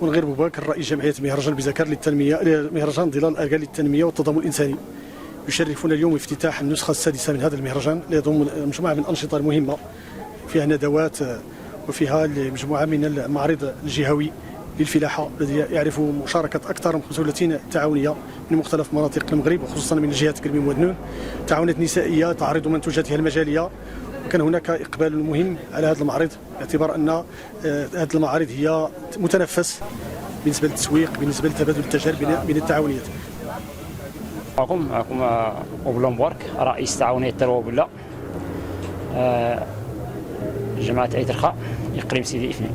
ونغير بوباكر رئيس جمعية مهرجان بزكار مهرجان ظلال الأركان للتنمية والتضامن الإنساني. يشرفنا اليوم افتتاح النسخة السادسة من هذا المهرجان اللي يضم مجموعة من الأنشطة المهمة، فيها ندوات وفيها مجموعة من المعارض الجهوي للفلاحة الذي يعرف مشاركة أكثر من 35 تعاونية من مختلف مناطق المغرب وخصوصا من جهة كرميم ودنون، تعاونات نسائية تعرض منتوجاتها المجالية. كان هناك إقبال مهم على هذا المعرض باعتبار أن هذه المعارض هي متنفس بالنسبة للتسويق، بالنسبة لتبادل التجارب بين التعاونيات. معكم أوبلا مبارك رئيس تعاونية التروة بالله جماعة عيد الرخاء إقليم سيدي إفني.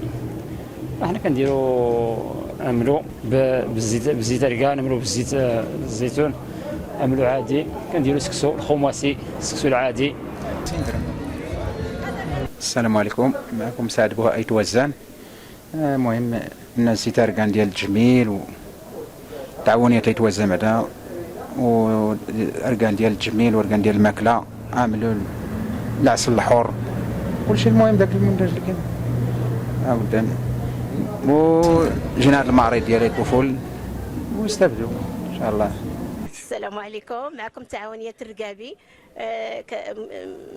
احنا كنديروا عملوا بالزيت الرقان، عملوا بالزيت الزيتون، عملوا عادي، كنديروا سكسو الخماسي، السكسو العادي. السلام عليكم، معكم سعد بوهايت وزان. المهم الناس الرقان ديال التجميل وتعاونية تيتوزان بعدا، والارقان ديال التجميل وارقان ديال الماكله، عملوا العسل الحر، كلشي. المهم داك المنتج اللي كاين قدام، وجينا هذا المعرض ديال الكفول واستافدوا ان شاء الله. السلام عليكم، معكم تعاونية الرقابي.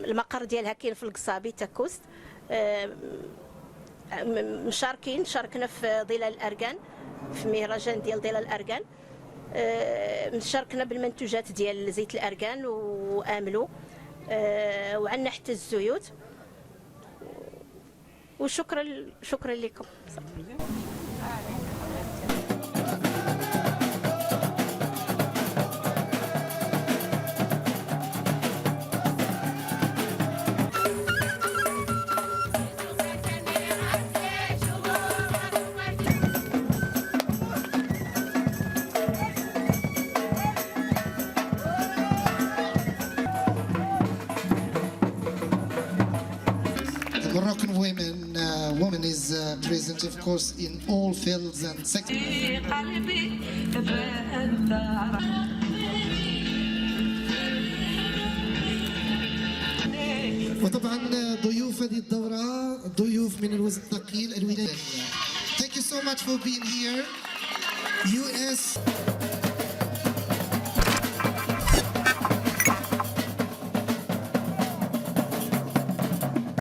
المقر ديالها كاين في القصابي تاكوست. شاركنا في ظلال الأركان، في مهرجان ديال ظلال الأركان. شاركنا بالمنتوجات ديال زيت الأركان وآملو، وعندنا حتى الزيوت. وشكرا لكم. Moroccan woman is present, of course, in all fields and sectors. وطبعا ضيوف هذه الدورة ضيوف من الوزن الثقيل الولاية. Thank you so much for being here. US